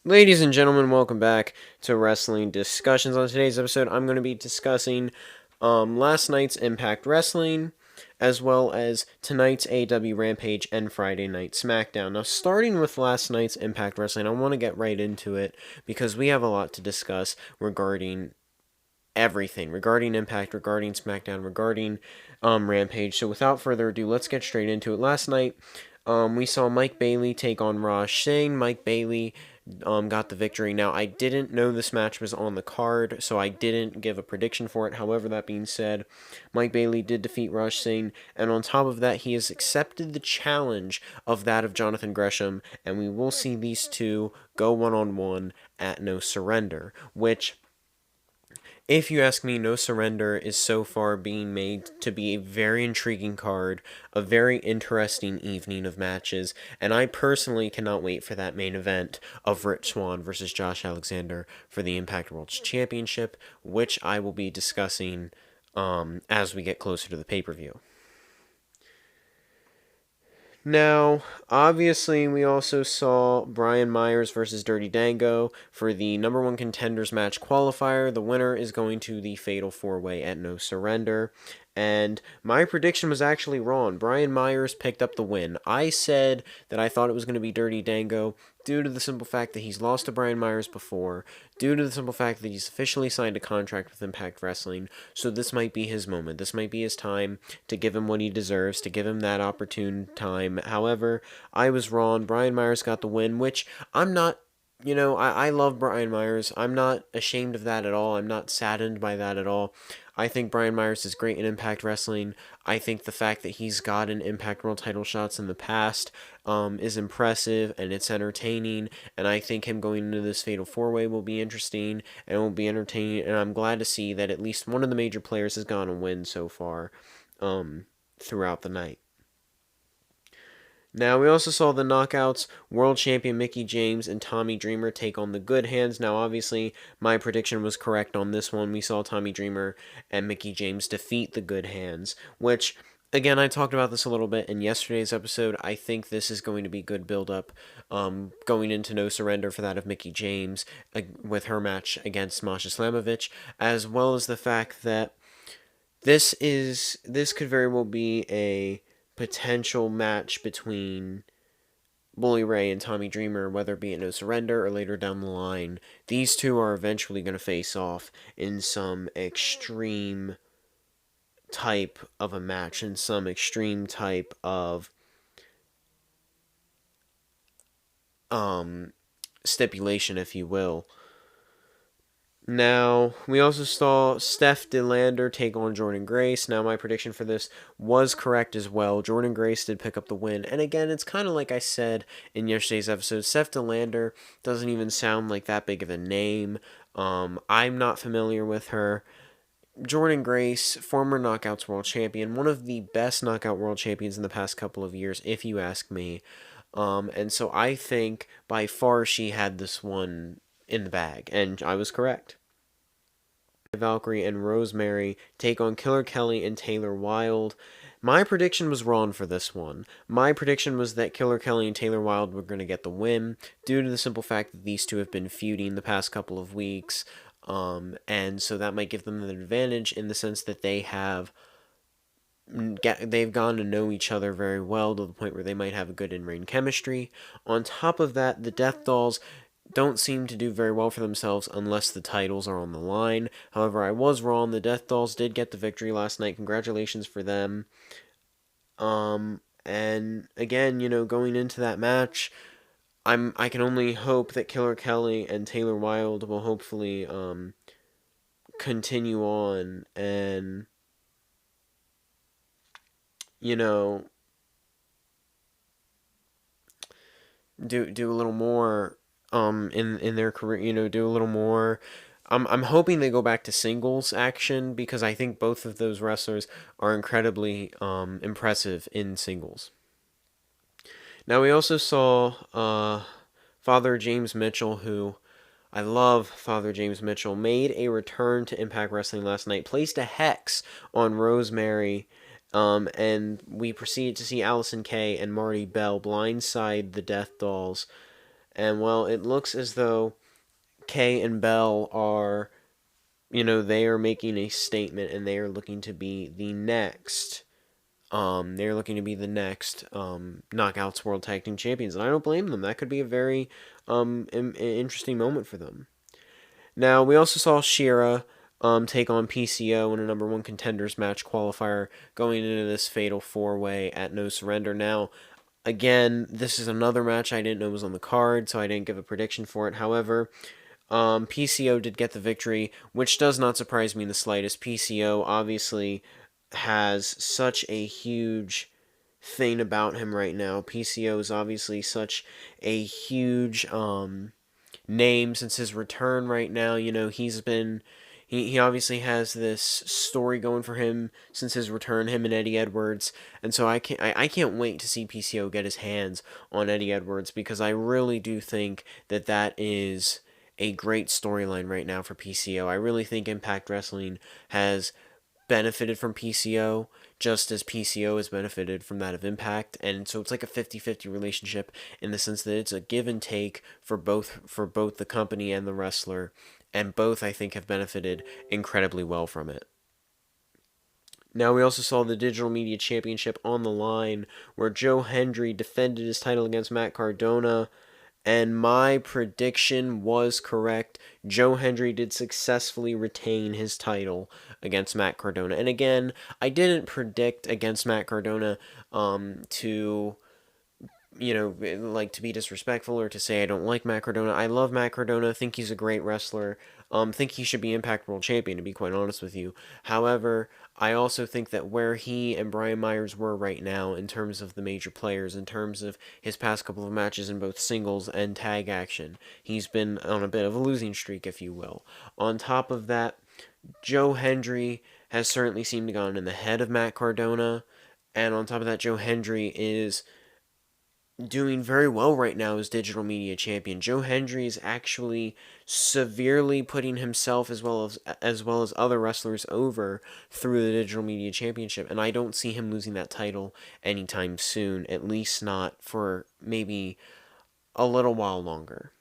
Ladies and gentlemen, welcome back to Wrestling Discussions. On today's episode, I'm going to be discussing last night's Impact Wrestling, as well as tonight's AEW Rampage and Friday Night Smackdown. Now, starting with last night's Impact Wrestling, I want to get right into it because we have a lot to discuss regarding everything, regarding Impact, regarding Smackdown, regarding Rampage. So, without further ado, let's get straight into it. Last night, we saw Mike Bailey take on Raj Singh. Mike Bailey got the victory. Now, I didn't know this match was on the card, so I didn't give a prediction for it. However, that being said, Mike Bailey did defeat Raj Singh, and on top of that, he has accepted the challenge of that of Jonathan Gresham, and we will see these two go one-on-one at No Surrender, which, if you ask me, No Surrender is so far being made to be a very intriguing card, a very interesting evening of matches, and I personally cannot wait for that main event of Rich Swann versus Josh Alexander for the Impact World Championship, which I will be discussing as we get closer to the pay-per-view. Now, obviously, we also saw Brian Myers versus Dirty Dango for the number one contenders match qualifier. The winner is going to the Fatal 4-Way at No Surrender. And my prediction was actually wrong. Brian Myers picked up the win. I said that I thought it was going to be Dirty Dango due to the simple fact that he's lost to Brian Myers before, due to the simple fact that he's officially signed a contract with Impact Wrestling, so this might be his moment. This might be his time to give him what he deserves, to give him that opportune time. However, I was wrong. Brian Myers got the win, which I'm not. I love Brian Myers. I'm not ashamed of that at all. I'm not saddened by that at all. I think Brian Myers is great in Impact Wrestling. I think the fact that he's gotten Impact World title shots in the past is impressive and it's entertaining. And I think him going into this Fatal 4-Way will be interesting and will be entertaining. And I'm glad to see that at least one of the major players has gone a win so far throughout the night. Now, we also saw the Knockouts World Champion Mickie James and Tommy Dreamer take on the Good Hands. Now, obviously, my prediction was correct on this one. We saw Tommy Dreamer and Mickie James defeat the Good Hands, which, again, I talked about this a little bit in yesterday's episode. I think this is going to be good build-up going into No Surrender for that of Mickie James with her match against Masha Slamovich, as well as the fact that this could very well be a potential match between Bully Ray and Tommy Dreamer, whether it be at No Surrender or later down the line. These two are eventually going to face off in some extreme type of a match, in some extreme type of stipulation, if you will. Now, we also saw Steph DeLander take on Jordan Grace. Now, my prediction for this was correct as well. Jordan Grace did pick up the win. And again, it's kind of like I said in yesterday's episode. Steph DeLander doesn't even sound like that big of a name. I'm not familiar with her. Jordan Grace, former Knockouts World Champion, one of the best Knockout World Champions in the past couple of years, if you ask me. And so I think by far she had this one in the bag. And I was correct. Valkyrie and Rosemary take on Killer Kelly and Taylor Wilde. My prediction was wrong for this one. My prediction was that Killer Kelly and Taylor Wilde were going to get the win due to the simple fact that these two have been feuding the past couple of weeks. And so that might give them an advantage in the sense that they've gone to know each other very well to the point where they might have a good in-ring chemistry. On top of that, the Death Dolls don't seem to do very well for themselves unless the titles are on the line. However, I was wrong. The Death Dolls did get the victory last night. Congratulations for them. And again, going into that match, I can only hope that Killer Kelly and Taylor Wilde will hopefully continue on and do a little more in their career, do a little more. I'm hoping they go back to singles action because I think both of those wrestlers are incredibly impressive in singles. Now, we also saw Father James Mitchell, who I love. Father James Mitchell made a return to Impact Wrestling last night, placed a hex on Rosemary, and we proceeded to see Allison Kay and Marty Bell blindside the Death Dolls. And, well, it looks as though Kay and Bell are, they are making a statement, and they are looking to be the next. They're looking to be the next Knockouts World Tag Team Champions, and I don't blame them. That could be a very interesting moment for them. Now, we also saw Shira take on PCO in a number one contenders match qualifier going into this fatal four-way at No Surrender. Now, again, this is another match I didn't know was on the card, so I didn't give a prediction for it. However, PCO did get the victory, which does not surprise me in the slightest. PCO obviously has such a huge thing about him right now. PCO is obviously such a huge name since his return right now. He's been he obviously has this story going for him since his return, him and Eddie Edwards, and so I can't wait to see PCO get his hands on Eddie Edwards, because I really do think that is a great storyline right now for PCO. I really think Impact Wrestling has benefited from PCO just as PCO has benefited from that of Impact, and so it's like a 50-50 relationship in the sense that it's a give and take for both the company and the wrestler, and both I think have benefited incredibly well from it. Now, we also saw the Digital Media Championship on the line, where Joe Hendry defended his title against Matt Cardona, and my prediction was correct. Joe Hendry did successfully retain his title against Matt Cardona. And again, I didn't predict against Matt Cardona to to be disrespectful or to say I don't like Matt Cardona. I love Matt Cardona, think he's a great wrestler, think he should be Impact World Champion, to be quite honest with you. However, I also think that where he and Brian Myers were right now in terms of the major players, in terms of his past couple of matches in both singles and tag action, he's been on a bit of a losing streak, if you will. On top of that, Joe Hendry has certainly seemed to gone in the head of Matt Cardona, and on top of that, Joe Hendry is doing very well right now as Digital Media Champion. Joe Hendry is actually severely putting himself as well as other wrestlers over through the Digital Media Championship, and I don't see him losing that title anytime soon, at least not for maybe a little while longer.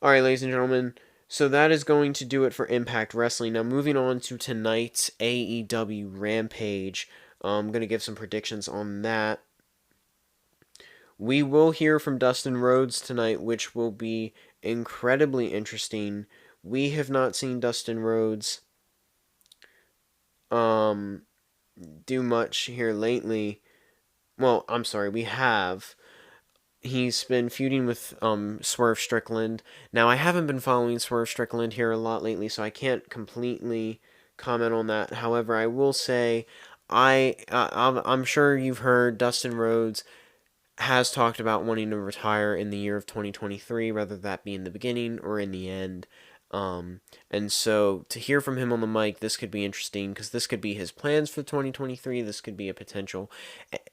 Alright, ladies and gentlemen, so that is going to do it for Impact Wrestling. Now, moving on to tonight's AEW Rampage. I'm going to give some predictions on that. We will hear from Dustin Rhodes tonight, which will be incredibly interesting. We have not seen Dustin Rhodes do much here lately. Well, I'm sorry, we have. He's been feuding with Swerve Strickland. Now, I haven't been following Swerve Strickland here a lot lately, so I can't completely comment on that. However, I will say, I'm sure you've heard Dustin Rhodes has talked about wanting to retire in the year of 2023, whether that be in the beginning or in the end. And so to hear from him on the mic, this could be interesting, because this could be his plans for 2023. This could be a potential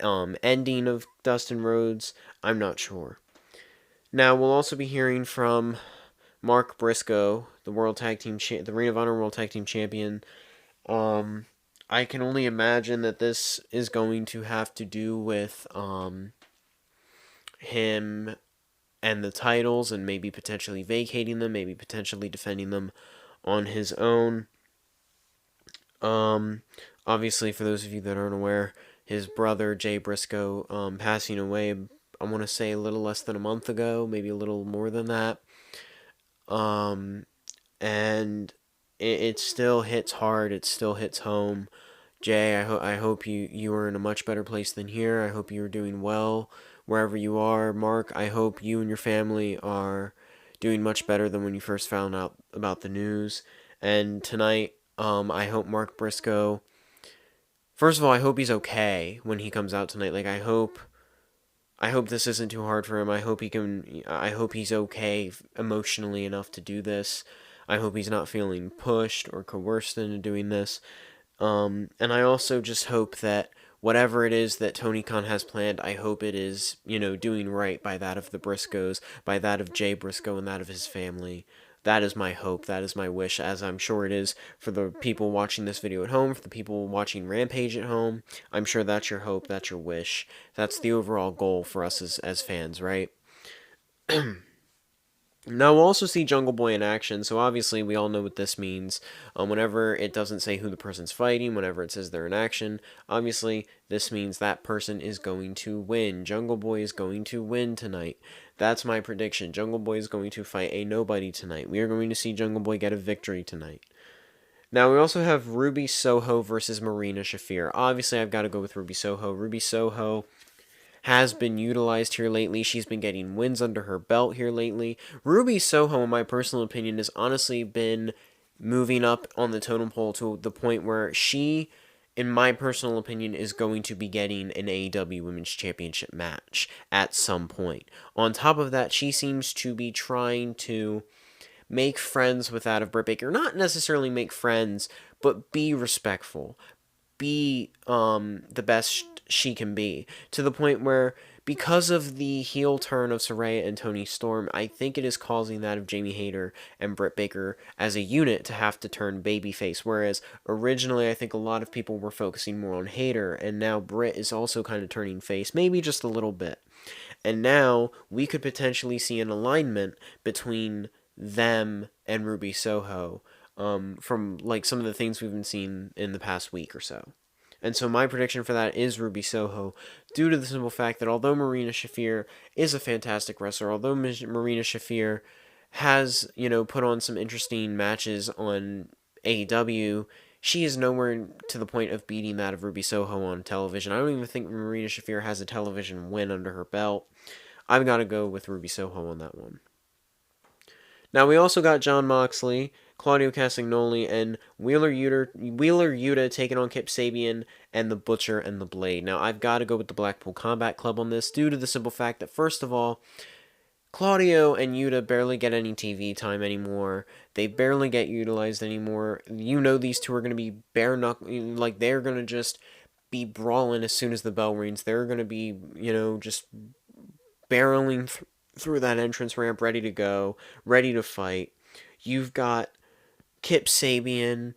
ending of Dustin Rhodes. I'm not sure. Now, we'll also be hearing from Mark Briscoe, the the Ring of Honor World Tag Team Champion. I can only imagine that this is going to have to do with him and the titles, and maybe potentially vacating them, maybe potentially defending them on his own. Obviously, for those of you that aren't aware, his brother, Jay Briscoe, passing away, I want to say a little less than a month ago, maybe a little more than that. And it still hits hard, it still hits home. Jay, I hope you are in a much better place than here. I hope you are doing well wherever you are. Mark, I hope you and your family are doing much better than when you first found out about the news. And tonight, I hope Mark Briscoe, first of all, I hope he's okay when he comes out tonight. Like, I hope this isn't too hard for him. I hope he's okay emotionally enough to do this. I hope he's not feeling pushed or coerced into doing this. And I also just hope that whatever it is that Tony Khan has planned, I hope it is, doing right by that of the Briscoes, by that of Jay Briscoe and that of his family. That is my hope, that is my wish, as I'm sure it is for the people watching this video at home, for the people watching Rampage at home. I'm sure that's your hope, that's your wish. That's the overall goal for us as fans, right? Now we'll also see Jungle Boy in action, so obviously we all know what this means. Whenever it doesn't say who the person's fighting, whenever it says they're in action, obviously this means that person is going to win. Jungle Boy is going to win tonight. That's my prediction. Jungle Boy is going to fight a nobody tonight. We are going to see Jungle Boy get a victory tonight. Now we also have Ruby Soho versus Marina Shafir. Obviously I've got to go with Ruby Soho. Ruby Soho has been utilized here lately. She's been getting wins under her belt here lately. Ruby Soho, in my personal opinion, has honestly been moving up on the totem pole to the point where she, in my personal opinion, is going to be getting an AEW Women's Championship match at some point. On top of that, she seems to be trying to make friends with that of Britt Baker. Not necessarily make friends, but be respectful. Be the best she can be, to the point where, because of the heel turn of Saraya and Toni Storm, I think it is causing that of Jamie Hayter and Britt Baker as a unit to have to turn babyface, whereas originally I think a lot of people were focusing more on Hayter, and now Britt is also kind of turning face, maybe just a little bit. And now we could potentially see an alignment between them and Ruby Soho, from like some of the things we've been seeing in the past week or so. And so my prediction for that is Ruby Soho, due to the simple fact that although Marina Shafir is a fantastic wrestler, although Marina Shafir has, put on some interesting matches on AEW, she is nowhere to the point of beating that of Ruby Soho on television. I don't even think Marina Shafir has a television win under her belt. I've got to go with Ruby Soho on that one. Now, we also got Jon Moxley, Claudio Castagnoli, and Wheeler Yuta taking on Kip Sabian and the Butcher and the Blade. Now, I've got to go with the Blackpool Combat Club on this, due to the simple fact that, first of all, Claudio and Yuta barely get any TV time anymore. They barely get utilized anymore. These two are going to be they're going to just be brawling as soon as the bell rings. They're going to be, just barreling through that entrance ramp, ready to go, ready to fight. You've got Kip Sabian,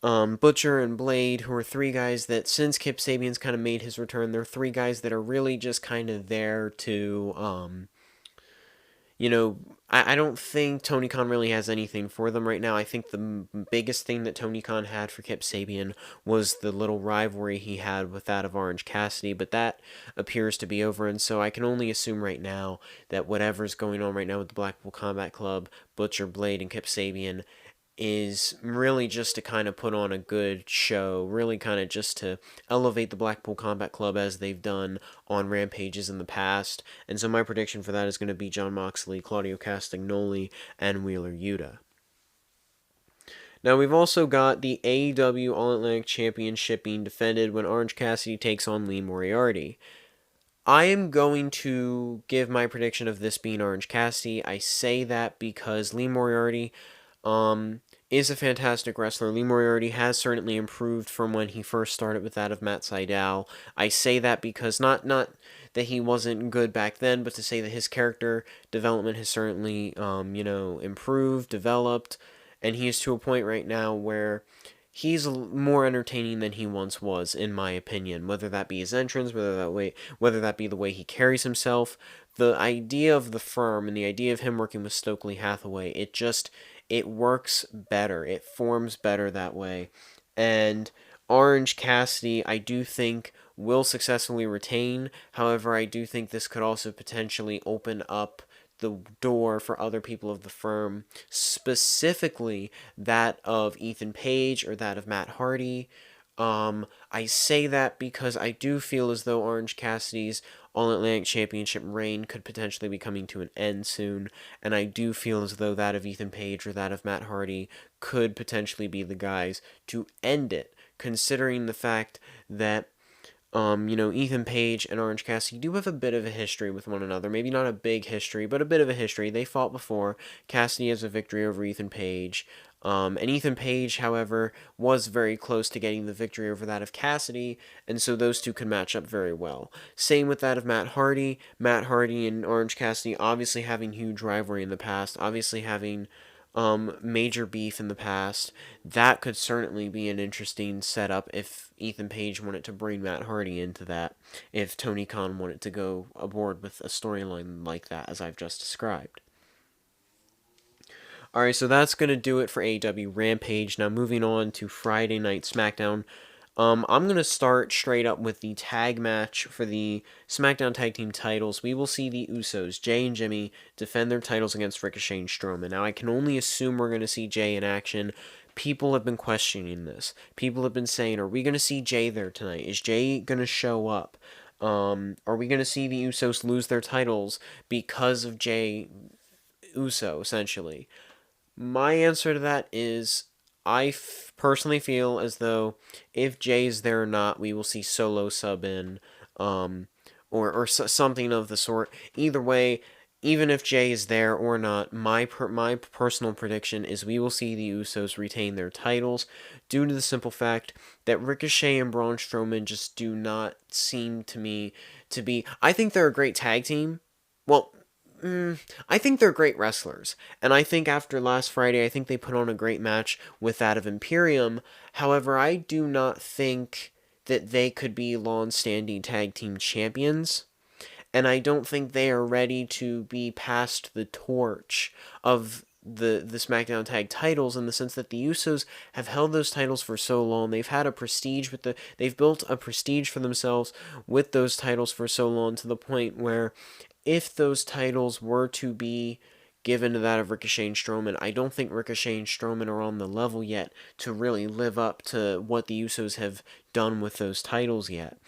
Butcher, and Blade, who are three guys that, since Kip Sabian's kind of made his return, they're three guys that are really just kind of there to, I don't think Tony Khan really has anything for them right now. I think the biggest thing that Tony Khan had for Kip Sabian was the little rivalry he had with that of Orange Cassidy, but that appears to be over, and so I can only assume right now that whatever's going on right now with the Blackpool Combat Club, Butcher, Blade, and Kip Sabian is really just to kind of put on a good show, really kind of just to elevate the Blackpool Combat Club as they've done on Rampages in the past. And so my prediction for that is going to be Jon Moxley, Claudio Castagnoli, and Wheeler Yuta. Now, we've also got the AEW All-Atlantic Championship being defended when Orange Cassidy takes on Lee Moriarty. I am going to give my prediction of this being Orange Cassidy. I say that because Lee Moriarty is a fantastic wrestler. Lee Moriarty has certainly improved from when he first started with that of Matt Sydal. I say that because not that he wasn't good back then, but to say that his character development has certainly, improved, developed, and he is to a point right now where he's more entertaining than he once was, in my opinion. Whether that be his entrance, whether that be the way he carries himself, the idea of the firm and the idea of him working with Stokely Hathaway, it works better. It forms better that way. And Orange Cassidy, I do think, will successfully retain. However, I do think this could also potentially open up the door for other people of the firm, specifically that of Ethan Page or that of Matt Hardy. I say that because I do feel as though Orange Cassidy's All-Atlantic Championship reign could potentially be coming to an end soon, and I do feel as though that of Ethan Page or that of Matt Hardy could potentially be the guys to end it, considering the fact that Ethan Page and Orange Cassidy do have a bit of a history with one another. Maybe not a big history, but a bit of a history. They fought before. Cassidy has a victory over Ethan Page. And Ethan Page, however, was very close to getting the victory over that of Cassidy, and so those two could match up very well. Same with that of Matt Hardy. Matt Hardy and Orange Cassidy obviously having huge rivalry in the past, obviously having major beef in the past. That could certainly be an interesting setup if Ethan Page wanted to bring Matt Hardy into that, if Tony Khan wanted to go aboard with a storyline like that, as I've just described. Alright, so that's going to do it for AEW Rampage. Now, moving on to Friday Night Smackdown. I'm going to start straight up with the tag match for the SmackDown Tag Team titles. We will see the Usos, Jey and Jimmy, defend their titles against Ricochet and Strowman. Now, I can only assume we're going to see Jey in action. People have been questioning this. People have been saying, are we going to see Jey there tonight? Is Jey going to show up? Are we going to see the Usos lose their titles because of Jey Uso, essentially? My answer to that is I personally feel as though if Jay's there or not, we will see Solo sub in, or something of the sort. Either way, even if Jay is there or not, my personal prediction is we will see the Usos retain their titles due to the simple fact that Ricochet and Braun Strowman just do not seem to me to be. I think they're a great tag team. Well, I think they're great wrestlers, and I think after last Friday, I think they put on a great match with that of Imperium. However, I do not think that they could be long-standing tag team champions, and I don't think they are ready to be passed the torch of the SmackDown tag titles, in the sense that the Usos have held those titles for so long. They've had a prestige they've built a prestige for themselves with those titles for so long, to the point where if those titles were to be given to that of Ricochet and Strowman, I don't think Ricochet and Strowman are on the level yet to really live up to what the Usos have done with those titles yet.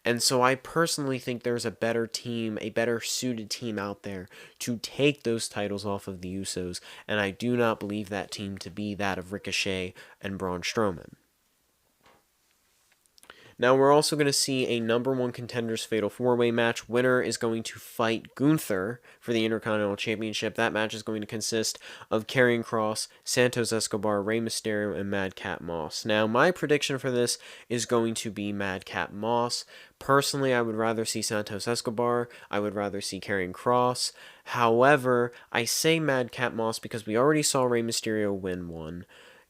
And so I personally think there's a better team, a better suited team out there to take those titles off of the Usos, and I do not believe that team to be that of Ricochet and Braun Strowman. Now, we're also going to see a number one contenders fatal four-way match. Winner is going to fight Gunther for the Intercontinental Championship. That match is going to consist of Karrion Kross, Santos Escobar, Rey Mysterio, and Madcap Moss. Now, my prediction for this is going to be Madcap Moss. Personally, I would rather see Santos Escobar. I would rather see Karrion Kross. However, I say Madcap Moss because we already saw Rey Mysterio win one.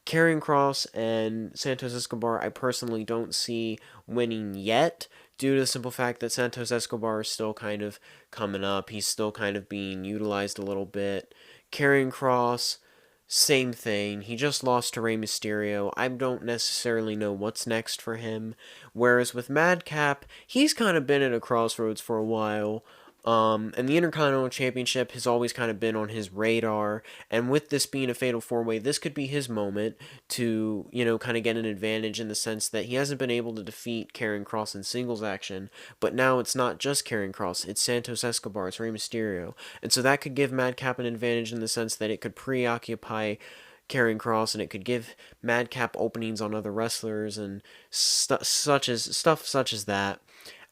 Karrion Kross and Santos Escobar, I personally don't see winning yet, due to the simple fact that Santos Escobar is still kind of coming up. He's still kind of being utilized a little bit. Karrion Kross, same thing. He just lost to Rey Mysterio. I don't necessarily know what's next for him. Whereas with Madcap, he's kind of been at a crossroads for a while. And the Intercontinental Championship has always kind of been on his radar, and with this being a fatal four-way, this could be his moment to, kind of get an advantage, in the sense that he hasn't been able to defeat Karrion Kross in singles action, but now it's not just Karrion Kross, it's Santos Escobar, it's Rey Mysterio, and so that could give Madcap an advantage in the sense that it could preoccupy Karrion Kross, and it could give Madcap openings on other wrestlers and stuff such as that.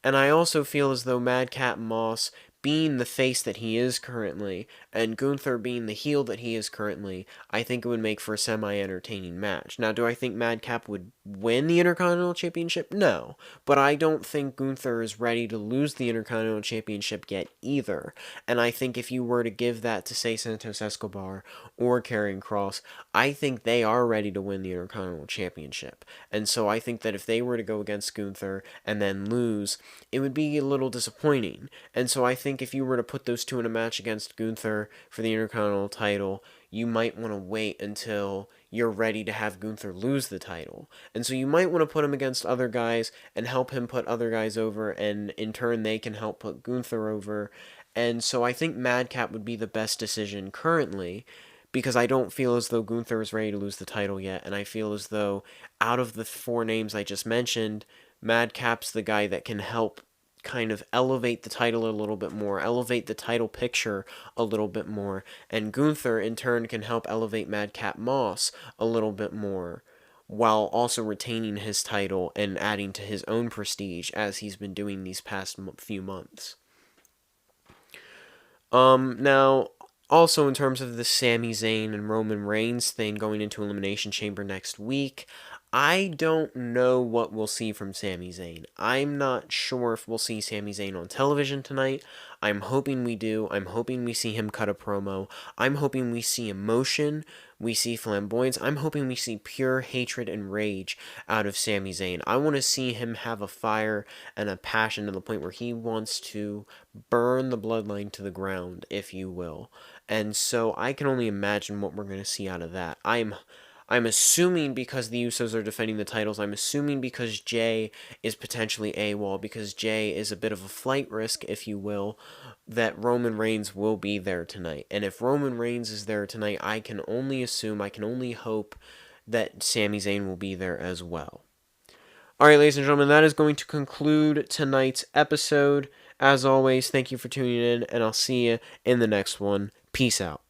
And I also feel as though Madcap Moss, being the face that he is currently, and Gunther being the heel that he is currently, I think it would make for a semi-entertaining match. Now, do I think Madcap would win the Intercontinental Championship? No. But I don't think Gunther is ready to lose the Intercontinental Championship yet either. And I think if you were to give that to, say, Santos Escobar or Karrion Kross, I think they are ready to win the Intercontinental Championship. And so I think that if they were to go against Gunther and then lose, it would be a little disappointing. And so I think if you were to put those two in a match against Gunther for the Intercontinental title, you might want to wait until you're ready to have Gunther lose the title. And so you might want to put him against other guys and help him put other guys over, and in turn they can help put Gunther over. And so I think Madcap would be the best decision currently, because I don't feel as though Gunther is ready to lose the title yet, and I feel as though out of the four names I just mentioned, Madcap's the guy that can help kind of elevate the title a little bit more, elevate the title picture a little bit more, and Gunther in turn can help elevate Madcap Moss a little bit more, while also retaining his title and adding to his own prestige as he's been doing these past few months. Now, also in terms of the Sami Zayn and Roman Reigns thing going into Elimination Chamber next week, I don't know what we'll see from Sami Zayn. I'm not sure if we'll see Sami Zayn on television tonight. I'm hoping we do. I'm hoping we see him cut a promo. I'm hoping we see emotion. We see flamboyance. I'm hoping we see pure hatred and rage out of Sami Zayn. I want to see him have a fire and a passion to the point where he wants to burn the bloodline to the ground, if you will. And so I can only imagine what we're going to see out of that. I'm assuming because the Usos are defending the titles, I'm assuming because Jey is potentially AWOL, because Jey is a bit of a flight risk, if you will, that Roman Reigns will be there tonight. And if Roman Reigns is there tonight, I can only assume, I can only hope that Sami Zayn will be there as well. Alright, ladies and gentlemen, that is going to conclude tonight's episode. As always, thank you for tuning in, and I'll see you in the next one. Peace out.